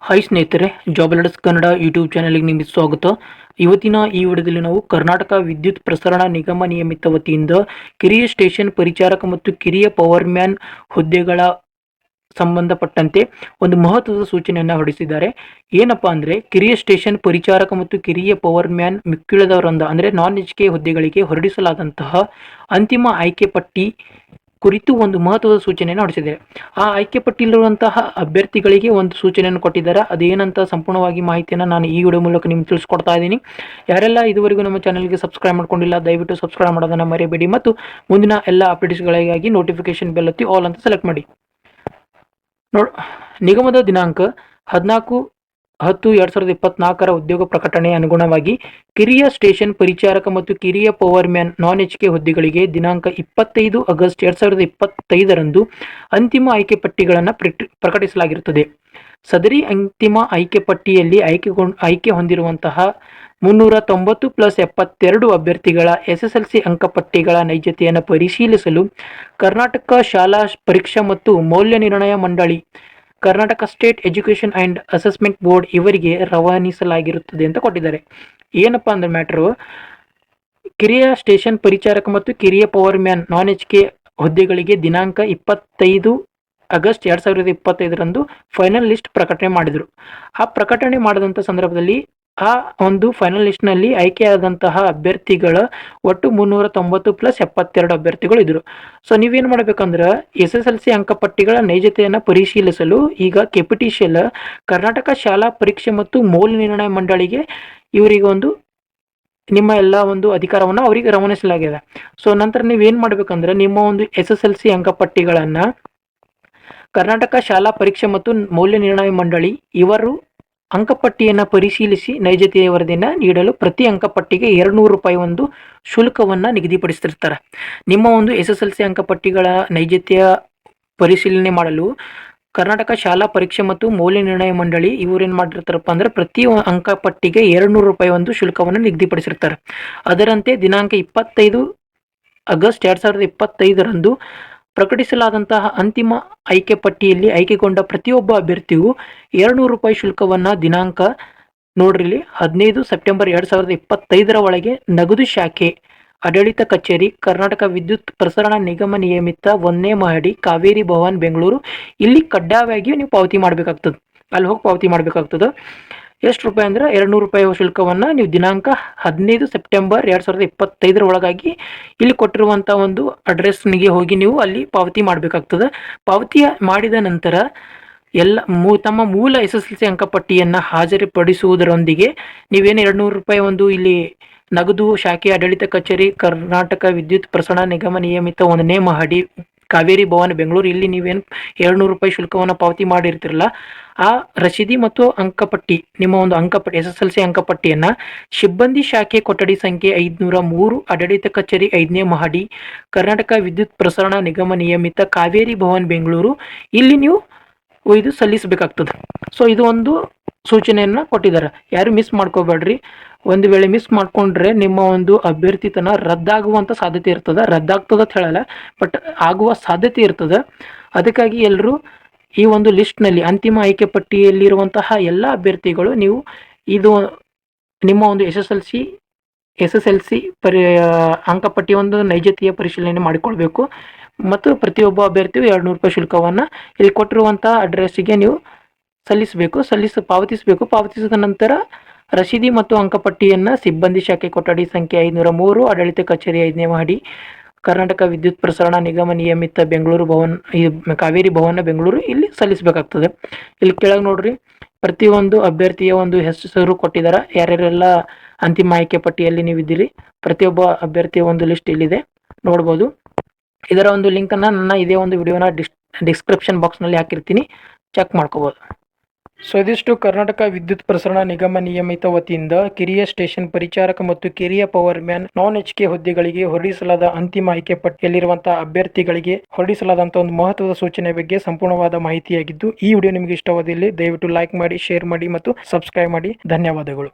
Hi ಸ್ನೇಹಿತರೆ, job alerts Kannada YouTube ಚಾನಲ್ಗೆ ನಿಮಗೆ ಸ್ವಾಗತ. ಇವತ್ತಿನ ಈ ವಿಡಿಯೋದಲ್ಲಿ ನಾವು ಕರ್ನಾಟಕ ವಿದ್ಯುತ್ ಪ್ರಸರಣ ನಿಗಮ ನಿಯಮಿತ ವತಿಯಿಂದ ಕಿರಿಯ ಸ್ಟೇಷನ್ ಪರಿಚಾರಕ ಮತ್ತು ಕಿರಿಯ ಪವರ್ ಮ್ಯಾನ್ ಹುದ್ದೆಗಳ ಸಂಬಂಧಪಟ್ಟಂತೆ ಒಂದು ಮಹತ್ವದ ಸೂಚನೆಯನ್ನು ಹೊರಡಿಸಿದ್ದಾರೆ. ಏನಪ್ಪಾ ಅಂದರೆ, ಕಿರಿಯ ಸ್ಟೇಷನ್ ಪರಿಚಾರಕ ಮತ್ತು ಕಿರಿಯ ಪವರ್ ಮ್ಯಾನ್ ಮಿಕ್ಕಿಳಿದವರಿಂದ ಅಂದರೆ ನಾನ್ ಎಚ್.ಕೆ ಹುದ್ದೆಗಳಿಗೆ ಹೊರಡಿಸಲಾದಂತಹ ಅಂತಿಮ ಆಯ್ಕೆ ಪಟ್ಟಿ ಕುರಿತು ಒಂದು ಮಹತ್ವದ ಸೂಚನೆಯನ್ನು ಹೊರಡಿಸಿದ್ದಾರೆ. ಆ ಆಯ್ಕೆ ಪಟ್ಟಿಯಲ್ಲಿರುವಂತಹ ಅಭ್ಯರ್ಥಿಗಳಿಗೆ ಒಂದು ಸೂಚನೆಯನ್ನು ಕೊಟ್ಟಿದ್ದಾರೆ. ಅದೇನಂತ ಸಂಪೂರ್ಣವಾಗಿ ಮಾಹಿತಿಯನ್ನು ನಾನು ಈ ವಿಡಿಯೋ ಮೂಲಕ ನಿಮ್ಗೆ ತಿಳಿಸ್ಕೊಡ್ತಾ ಇದ್ದೀನಿ. ಯಾರೆಲ್ಲ ಇದುವರೆಗೂ ನಮ್ಮ ಚಾನಲ್ಗೆ ಸಬ್ಸ್ಕ್ರೈಬ್ ಮಾಡ್ಕೊಂಡಿಲ್ಲ, ದಯವಿಟ್ಟು ಸಬ್ಸ್ಕ್ರೈಬ್ ಮಾಡೋದನ್ನು ಮರೆಯಬೇಡಿ ಮತ್ತು ಮುಂದಿನ ಎಲ್ಲ ಅಪ್ಡೇಟ್ಸ್ಗಳಿಗಾಗಿ ನೋಟಿಫಿಕೇಶನ್ ಬೆಲ್ ಒತ್ತಿ ಆಲ್ ಅಂತ ಸೆಲೆಕ್ಟ್ ಮಾಡಿ. ನಿಗಮದ ದಿನಾಂಕ 14/10/2024 ಉದ್ಯೋಗ ಪ್ರಕಟಣೆಯ ಅನುಗುಣವಾಗಿ ಕಿರಿಯ ಸ್ಟೇಷನ್ ಪರಿಚಾರಕ ಮತ್ತು ಕಿರಿಯ ಪವರ್ ಮ್ಯಾನ್ ನಾನ್ ಎಚ್.ಕೆ ಹುದ್ದೆಗಳಿಗೆ ದಿನಾಂಕ 25 ಆಗಸ್ಟ್ 2025 ಅಂತಿಮ ಆಯ್ಕೆ ಪಟ್ಟಿಗಳನ್ನು ಪ್ರಕಟಿಸಲಾಗಿರುತ್ತದೆ. ಸದರಿ ಅಂತಿಮ ಆಯ್ಕೆ ಪಟ್ಟಿಯಲ್ಲಿ ಆಯ್ಕೆ ಹೊಂದಿರುವಂತಹ 390+72 ಅಭ್ಯರ್ಥಿಗಳ SSLC ಅಂಕಪಟ್ಟಿಗಳ ನೈಜತೆಯನ್ನು ಪರಿಶೀಲಿಸಲು ಕರ್ನಾಟಕ ಶಾಲಾ ಪರೀಕ್ಷಾ ಮತ್ತು ಮೌಲ್ಯ ನಿರ್ಣಯ ಮಂಡಳಿ, Karnataka state education and assessment board ಇವರಿಗೆ ರವಾನಿಸಲಾಗಿರುತ್ತದೆ ಅಂತ ಕೊಟ್ಟಿದ್ದಾರೆ. ಏನಪ್ಪಾ ಅಂದ್ರೆ ಮ್ಯಾಟ್ರು, ಕಿರಿಯ ಸ್ಟೇಷನ್ ಪರಿಚಾರಕ ಮತ್ತು ಕಿರಿಯ ಪವರ್ ಮ್ಯಾನ್ ನಾನ್ ಎಚ್.ಕೆ ಹುದ್ದೆಗಳಿಗೆ ದಿನಾಂಕ 25 ಆಗಸ್ಟ್ 2025 ಫೈನಲ್ ಲಿಸ್ಟ್ ಪ್ರಕಟಣೆ ಮಾಡಿದರು. ಆ ಪ್ರಕಟಣೆ ಮಾಡಿದಂಥ ಸಂದರ್ಭದಲ್ಲಿ ಆ ಒಂದು ಫೈನಲ್ ಲಿಸ್ಟ್ನಲ್ಲಿ ಆಯ್ಕೆಯಾದಂತಹ ಅಭ್ಯರ್ಥಿಗಳ ಒಟ್ಟು 390+72 ಅಭ್ಯರ್ಥಿಗಳು ಇದ್ದರು. ಸೊ ನೀವೇನು ಮಾಡಬೇಕಂದ್ರೆ, SSLC ಅಂಕಪಟ್ಟಿಗಳ ನೈಜತೆಯನ್ನು ಪರಿಶೀಲಿಸಲು ಈಗ ಕೆಪಿಟಿಷಿಯಲ್ ಕರ್ನಾಟಕ ಶಾಲಾ ಪರೀಕ್ಷೆ ಮತ್ತು ಮೌಲ್ಯ ನಿರ್ಣಯ ಮಂಡಳಿಗೆ ಇವರಿಗೆ ಒಂದು ನಿಮ್ಮ ಎಲ್ಲ ಒಂದು ಅಧಿಕಾರವನ್ನು ಅವರಿಗೆ ರವಾನಿಸಲಾಗಿದೆ. ಸೊ ನಂತರ ನೀವೇನು ಮಾಡಬೇಕಂದ್ರೆ, ನಿಮ್ಮ ಒಂದು SSLC ಅಂಕಪಟ್ಟಿಗಳನ್ನು ಕರ್ನಾಟಕ ಶಾಲಾ ಪರೀಕ್ಷೆ ಮತ್ತು ಮೌಲ್ಯ ನಿರ್ಣಯ ಮಂಡಳಿ ಇವರು ಅಂಕಪಟ್ಟಿಯನ್ನು ಪರಿಶೀಲಿಸಿ ನೈಜತೆಯ ವರದಿಯನ್ನು ನೀಡಲು ಪ್ರತಿ ಅಂಕಪಟ್ಟಿಗೆ 200 ರೂಪಾಯಿ ಒಂದು ಶುಲ್ಕವನ್ನು ನಿಗದಿಪಡಿಸಿರ್ತಾರೆ. ನಿಮ್ಮ ಒಂದು SSLC ಅಂಕಪಟ್ಟಿಗಳ ನೈಜತೆಯ ಪರಿಶೀಲನೆ ಮಾಡಲು ಕರ್ನಾಟಕ ಶಾಲಾ ಪರೀಕ್ಷೆ ಮತ್ತು ಮೌಲ್ಯ ನಿರ್ಣಯ ಮಂಡಳಿ ಇವರೇನು ಮಾಡಿರ್ತಾರಪ್ಪ ಅಂದರೆ, ಪ್ರತಿ ಅಂಕಪಟ್ಟಿಗೆ 200 ರೂಪಾಯಿ ಒಂದು ಶುಲ್ಕವನ್ನು ನಿಗದಿಪಡಿಸಿರ್ತಾರೆ. ಅದರಂತೆ ದಿನಾಂಕ 25 ಆಗಸ್ಟ್ 2025 ಪ್ರಕಟಿಸಲಾದಂತಹ ಅಂತಿಮ ಆಯ್ಕೆ ಪಟ್ಟಿಯಲ್ಲಿ ಆಯ್ಕೆಗೊಂಡ ಪ್ರತಿಯೊಬ್ಬ ಅಭ್ಯರ್ಥಿಯು 200 ರೂಪಾಯಿ ಶುಲ್ಕವನ್ನು ದಿನಾಂಕ ನೋಡ್ರಿಲಿ 15 ಸೆಪ್ಟೆಂಬರ್ 2025 ಒಳಗೆ ನಗದು ಶಾಖೆ, ಆಡಳಿತ ಕಚೇರಿ, ಕರ್ನಾಟಕ ವಿದ್ಯುತ್ ಪ್ರಸರಣ ನಿಗಮ ನಿಯಮಿತ 1ನೇ ಮಹಡಿ, ಕಾವೇರಿ ಭವನ್, ಬೆಂಗಳೂರು ಇಲ್ಲಿ ಕಡ್ಡಾಯವಾಗಿ ನೀವು ಪಾವತಿ ಮಾಡಬೇಕಾಗ್ತದೆ. ಅಲ್ಲಿ ಹೋಗಿ ಪಾವತಿ ಮಾಡಬೇಕಾಗ್ತದೆ. ಎಷ್ಟು ರೂಪಾಯಿ ಅಂದರೆ 200 ರೂಪಾಯಿ ಶುಲ್ಕವನ್ನು ನೀವು ದಿನಾಂಕ 15 ಸೆಪ್ಟೆಂಬರ್ 2025 ಒಳಗಾಗಿ ಇಲ್ಲಿ ಕೊಟ್ಟಿರುವಂಥ ಒಂದು ಅಡ್ರೆಸ್ನಿಗೆ ಹೋಗಿ ನೀವು ಅಲ್ಲಿ ಪಾವತಿ ಮಾಡಬೇಕಾಗ್ತದೆ. ಪಾವತಿ ಮಾಡಿದ ನಂತರ ತಮ್ಮ ಮೂಲ SSLC ಅಂಕಪಟ್ಟಿಯನ್ನು ಹಾಜರುಪಡಿಸುವುದರೊಂದಿಗೆ ನೀವೇನು 200 ರೂಪಾಯಿ ಒಂದು ಇಲ್ಲಿ ನಗದು ಶಾಖೆ, ಆಡಳಿತ ಕಚೇರಿ, ಕರ್ನಾಟಕ ವಿದ್ಯುತ್ ಪ್ರಸರಣ ನಿಗಮ ನಿಯಮಿತ 1ನೇ ಮಹಡಿ, ಕಾವೇರಿ ಭವನ್, ಬೆಂಗಳೂರು ಇಲ್ಲಿ ನೀವೇನು 200 ರೂಪಾಯಿ ಶುಲ್ಕವನ್ನು ಪಾವತಿ ಮಾಡಿರ್ತಿರಲ್ಲ, ಆ ರಸೀದಿ ಮತ್ತು ಅಂಕಪಟ್ಟಿ, ನಿಮ್ಮ ಒಂದು ಅಂಕಪಟ್ಟಿ SSLC ಅಂಕಪಟ್ಟಿಯನ್ನು ಸಿಬ್ಬಂದಿ ಶಾಖೆ ಕೊಠಡಿ ಸಂಖ್ಯೆ 503, ಆಡಳಿತ ಕಚೇರಿ 5ನೇ ಮಹಡಿ, ಕರ್ನಾಟಕ ವಿದ್ಯುತ್ ಪ್ರಸರಣ ನಿಗಮ ನಿಯಮಿತ ಕಾವೇರಿ ಭವನ್, ಬೆಂಗಳೂರು ಇಲ್ಲಿ ನೀವು ಇದು ಸಲ್ಲಿಸಬೇಕಾಗ್ತದೆ. ಸೊ ಇದು ಒಂದು ಸೂಚನೆಯನ್ನು ಕೊಟ್ಟಿದ್ದಾರೆ. ಯಾರು ಮಿಸ್ ಮಾಡ್ಕೋಬೇಡ್ರಿ. ಒಂದು ವೇಳೆ ಮಿಸ್ ಮಾಡಿಕೊಂಡ್ರೆ ನಿಮ್ಮ ಒಂದು ಅಭ್ಯರ್ಥಿತನ ರದ್ದಾಗುವಂಥ ಸಾಧ್ಯತೆ ಇರ್ತದೆ. ರದ್ದಾಗ್ತದೆ ಅಂತ ಹೇಳಲ್ಲ, ಬಟ್ ಆಗುವ ಸಾಧ್ಯತೆ ಇರ್ತದೆ. ಅದಕ್ಕಾಗಿ ಎಲ್ಲರೂ ಈ ಒಂದು ಲಿಸ್ಟ್ನಲ್ಲಿ ಅಂತಿಮ ಆಯ್ಕೆ ಪಟ್ಟಿಯಲ್ಲಿರುವಂತಹ ಎಲ್ಲ ಅಭ್ಯರ್ಥಿಗಳು ನೀವು ಇದು ನಿಮ್ಮ ಒಂದು SSLC ಅಂಕಪಟ್ಟಿ ಒಂದು ನೈಜತೆಯ ಪರಿಶೀಲನೆ ಮಾಡಿಕೊಳ್ಬೇಕು. ಮತ್ತು ಪ್ರತಿಯೊಬ್ಬ ಅಭ್ಯರ್ಥಿಯು 200 ರೂಪಾಯಿ ಶುಲ್ಕವನ್ನು ಇಲ್ಲಿ ಕೊಟ್ಟಿರುವಂಥ ಅಡ್ರೆಸ್ಸಿಗೆ ನೀವು ಪಾವತಿಸಬೇಕು. ಪಾವತಿಸಿದ ನಂತರ ರಸೀದಿ ಮತ್ತು ಅಂಕಪಟ್ಟಿಯನ್ನು ಸಿಬ್ಬಂದಿ ಶಾಖೆ ಕೊಠಡಿ ಸಂಖ್ಯೆ 503, ಆಡಳಿತ ಕಚೇರಿ 5ನೇ ಮಹಡಿ, ಕರ್ನಾಟಕ ವಿದ್ಯುತ್ ಪ್ರಸರಣ ನಿಗಮ ನಿಯಮಿತ ಬೆಂಗಳೂರು ಭವನ್, ಕಾವೇರಿ ಭವನ, ಬೆಂಗಳೂರು ಇಲ್ಲಿ ಸಲ್ಲಿಸಬೇಕಾಗ್ತದೆ. ಇಲ್ಲಿ ಕೆಳಗೆ ನೋಡ್ರಿ, ಪ್ರತಿಯೊಂದು ಅಭ್ಯರ್ಥಿಯ ಒಂದು ಹೆಸರು ಕೊಟ್ಟಿದ್ದಾರೆ. ಯಾರ್ಯಾರೆಲ್ಲ ಅಂತಿಮ ಆಯ್ಕೆ ಪಟ್ಟಿಯಲ್ಲಿ ನೀವು ಇದ್ದೀರಿ, ಪ್ರತಿಯೊಬ್ಬ ಅಭ್ಯರ್ಥಿಯ ಒಂದು ಲಿಸ್ಟ್ ಇಲ್ಲಿದೆ ನೋಡ್ಬೋದು. ಇದರ ಒಂದು ಲಿಂಕನ್ನು ನನ್ನ ಇದೇ ಒಂದು ವಿಡಿಯೋನ ಡಿಸ್ಕ್ರಿಪ್ಷನ್ ಬಾಕ್ಸ್ನಲ್ಲಿ ಹಾಕಿರ್ತೀನಿ, ಚೆಕ್ ಮಾಡ್ಕೋಬೋದು. ಸೊ ಇದಿಷ್ಟು ಕರ್ನಾಟಕ ವಿದ್ಯುತ್ ಪ್ರಸರಣ ನಿಗಮ ನಿಯಮಿತ ವತಿಯಿಂದ ಕಿರಿಯ ಸ್ಟೇಷನ್ ಪರಿಚಾರಕ ಮತ್ತು ಕಿರಿಯ ಪವರ್ ಮ್ಯಾನ್ ನಾನ್ ಎಚ್.ಕೆ ಹುದ್ದೆಗಳಿಗೆ ಹೊರಡಿಸಲಾದ ಅಂತಿಮ ಆಯ್ಕೆ ಪಟ್ಟಿಯಲ್ಲಿರುವಂತಹ ಅಭ್ಯರ್ಥಿಗಳಿಗೆ ಹೊರಡಿಸಲಾದಂತಹ ಒಂದು ಮಹತ್ವದ ಸೂಚನೆ ಬಗ್ಗೆ ಸಂಪೂರ್ಣವಾದ ಮಾಹಿತಿಯಾಗಿದ್ದು, ಈ ವಿಡಿಯೋ ನಿಮಗೆ ಇಷ್ಟವಾದಲ್ಲಿ ದಯವಿಟ್ಟು ಲೈಕ್ ಮಾಡಿ, ಶೇರ್ ಮಾಡಿ ಮತ್ತು ಸಬ್ಸ್ಕ್ರೈಬ್ ಮಾಡಿ. ಧನ್ಯವಾದಗಳು.